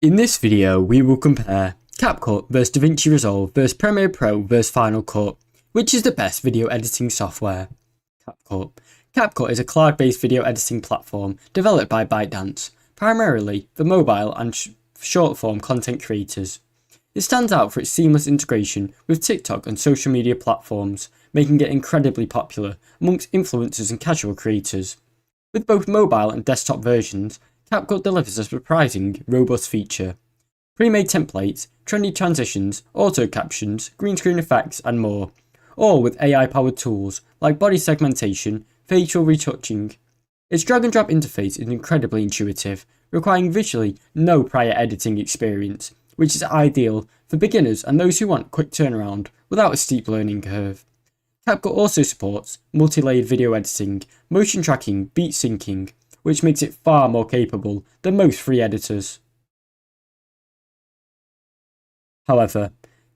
In this video, we will compare CapCut vs DaVinci Resolve vs Premiere Pro vs Final Cut. Which is the best video editing software? CapCut. CapCut is a cloud-based video editing platform developed by ByteDance, primarily for mobile and short-form content creators. It stands out for its seamless integration with TikTok and social media platforms, making it incredibly popular amongst influencers and casual creators. With both mobile and desktop versions, CapCut delivers a surprising, robust feature. Pre-made templates, trendy transitions, auto captions, green screen effects and more, all with AI-powered tools like body segmentation, facial retouching. Its drag and drop interface is incredibly intuitive, requiring visually no prior editing experience, which is ideal for beginners and those who want quick turnaround without a steep learning curve. CapCut also supports multi-layered video editing, motion tracking, beat syncing, which makes it far more capable than most free editors. However,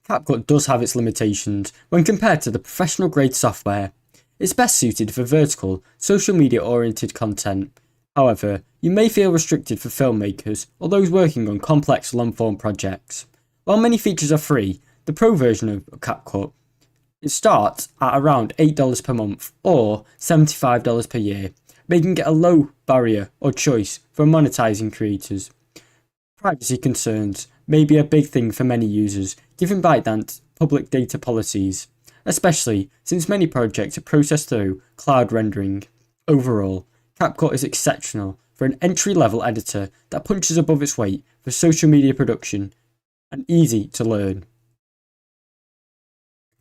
CapCut does have its limitations when compared to the professional-grade software. It's best suited for vertical, social media-oriented content. However, you may feel restricted for filmmakers or those working on complex long-form projects. While many features are free, the Pro version of CapCut starts at around $8 per month or $75 per year, making it a low barrier or choice for monetizing creators. Privacy concerns may be a big thing for many users, given ByteDance public data policies, especially since many projects are processed through cloud rendering. Overall, CapCut is exceptional for an entry-level editor that punches above its weight for social media production and easy to learn.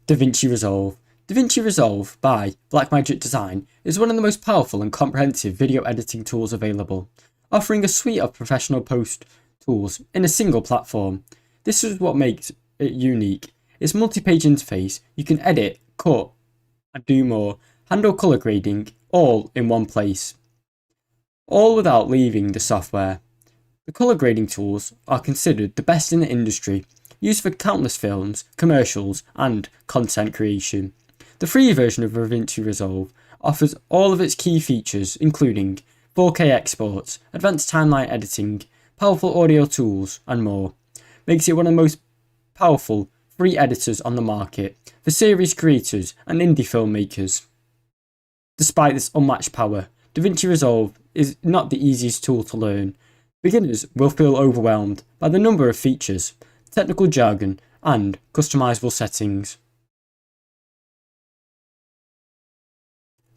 DaVinci Resolve. DaVinci Resolve by Blackmagic Design is one of the most powerful and comprehensive video editing tools available, offering a suite of professional post tools in a single platform. This is what makes it unique. Its multi-page interface, you can edit, cut, and do more, handle color grading, all in one place. All without leaving the software. The color grading tools are considered the best in the industry, used for countless films, commercials, and content creation. The free version of DaVinci Resolve offers all of its key features, including 4K exports, advanced timeline editing, powerful audio tools, and more. Makes it one of the most powerful free editors on the market for series creators and indie filmmakers. Despite this unmatched power, DaVinci Resolve is not the easiest tool to learn. Beginners will feel overwhelmed by the number of features, technical jargon, and customizable settings.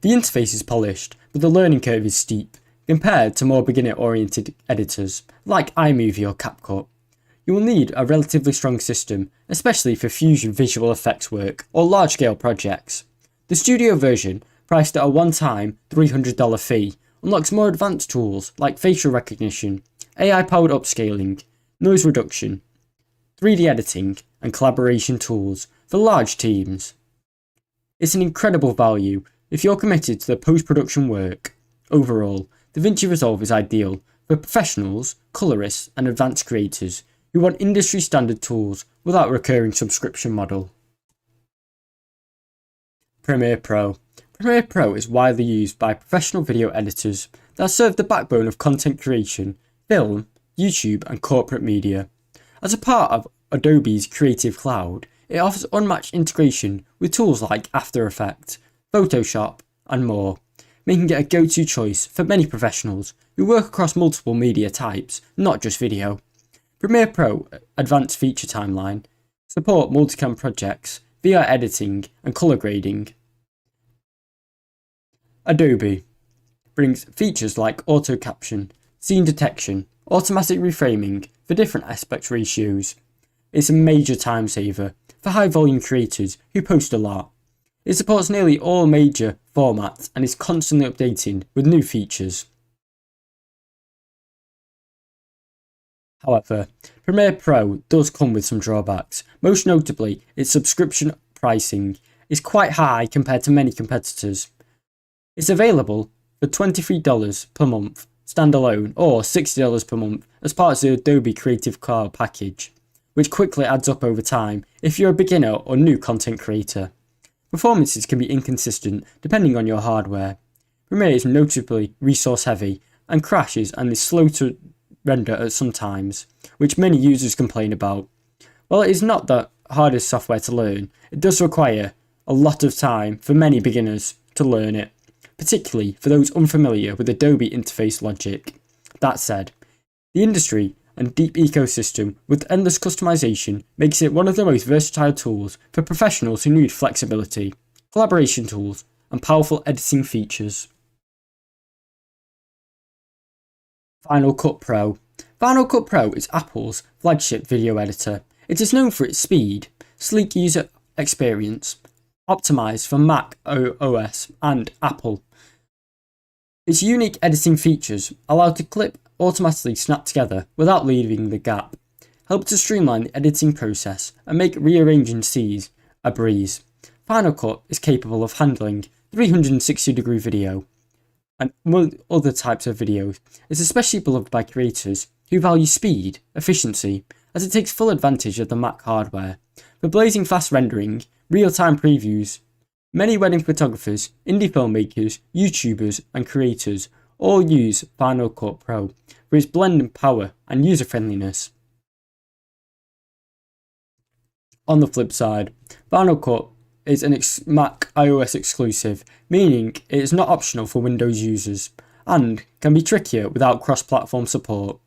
The interface is polished, but the learning curve is steep, compared to more beginner-oriented editors, like iMovie or CapCut. You will need a relatively strong system, especially for fusion visual effects work or large-scale projects. The Studio version, priced at a one-time $300 fee, unlocks more advanced tools like facial recognition, AI-powered upscaling, noise reduction, 3D editing, and collaboration tools for large teams. It's an incredible value if you're committed to the post-production work. Overall, DaVinci Resolve is ideal for professionals, colorists, and advanced creators who want industry-standard tools without a recurring subscription model. Premiere Pro. Premiere Pro is widely used by professional video editors that serve the backbone of content creation, film, YouTube, and corporate media. As a part of Adobe's Creative Cloud, it offers unmatched integration with tools like After Effects, Photoshop, and more, making it a go-to choice for many professionals who work across multiple media types, not just video. Premiere Pro Advanced Feature Timeline support multicam projects, VR editing, and color grading. Adobe brings features like auto caption, scene detection, automatic reframing for different aspect ratios. It's a major time saver for high volume creators who post a lot. It supports nearly all major formats and is constantly updating with new features. However, Premiere Pro does come with some drawbacks. Most notably, its subscription pricing is quite high compared to many competitors. It's available for $23 per month standalone or $60 per month as part of the Adobe Creative Cloud package, which quickly adds up over time if you're a beginner or new content creator. Performances can be inconsistent depending on your hardware. Premiere is notably resource heavy and crashes and is slow to render at some times, which many users complain about. While it is not the hardest software to learn, it does require a lot of time for many beginners to learn it, particularly for those unfamiliar with Adobe interface logic. That said, the industry and deep ecosystem with endless customization makes it one of the most versatile tools for professionals who need flexibility, collaboration tools, and powerful editing features. Final Cut Pro. Final Cut Pro is Apple's flagship video editor. It is known for its speed, sleek user experience, optimized for Mac OS and Apple. Its unique editing features allow the clip automatically snap together without leaving the gap, help to streamline the editing process and make rearranging scenes a breeze. Final Cut is capable of handling 360-degree video and other types of videos. It's especially beloved by creators who value speed, efficiency, as it takes full advantage of the Mac hardware. For blazing fast rendering, real-time previews, many wedding photographers, indie filmmakers, YouTubers and creators all use Final Cut Pro for its blend in power and user-friendliness. On the flip side, Final Cut is an Mac iOS exclusive, meaning it is not optional for Windows users, and can be trickier without cross-platform support.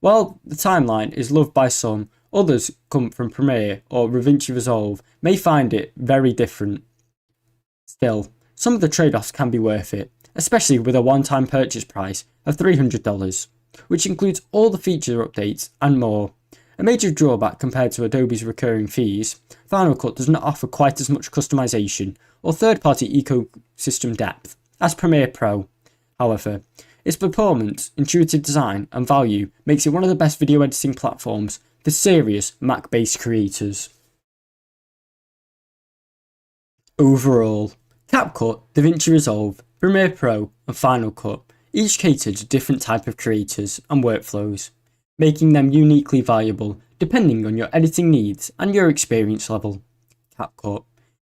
While the timeline is loved by some, others come from Premiere or DaVinci Resolve may find it very different. Still, some of the trade-offs can be worth it, especially with a one-time purchase price of $300, which includes all the feature updates and more. A major drawback compared to Adobe's recurring fees, Final Cut does not offer quite as much customization or third-party ecosystem depth as Premiere Pro. However, its performance, intuitive design and value makes it one of the best video editing platforms for serious Mac-based creators. Overall, CapCut, DaVinci Resolve, Premiere Pro and Final Cut each cater to different types of creators and workflows, making them uniquely valuable depending on your editing needs and your experience level. CapCut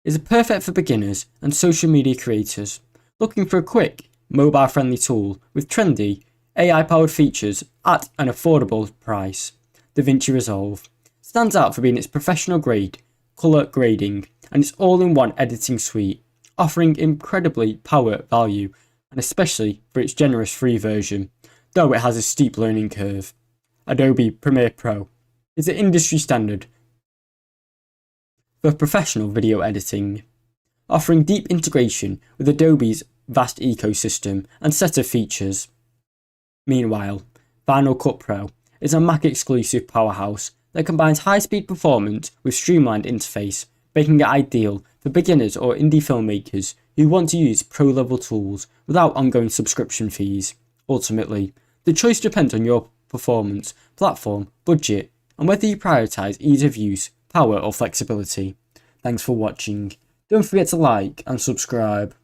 is perfect for beginners and social media creators looking for a quick, mobile-friendly tool with trendy, AI-powered features at an affordable price. DaVinci Resolve stands out for being its professional-grade colour grading and its all-in-one editing suite, offering incredibly power value and especially for its generous free version, though it has a steep learning curve. Adobe Premiere Pro is the industry standard for professional video editing, offering deep integration with Adobe's vast ecosystem and set of features. Meanwhile, Final Cut Pro is a Mac-exclusive powerhouse that combines high-speed performance with streamlined interface, making it ideal for beginners or indie filmmakers who want to use pro-level tools without ongoing subscription fees. Ultimately, the choice depends on your performance, platform, budget, and whether you prioritise ease of use, power or flexibility. Thanks for watching. Don't forget to like and subscribe.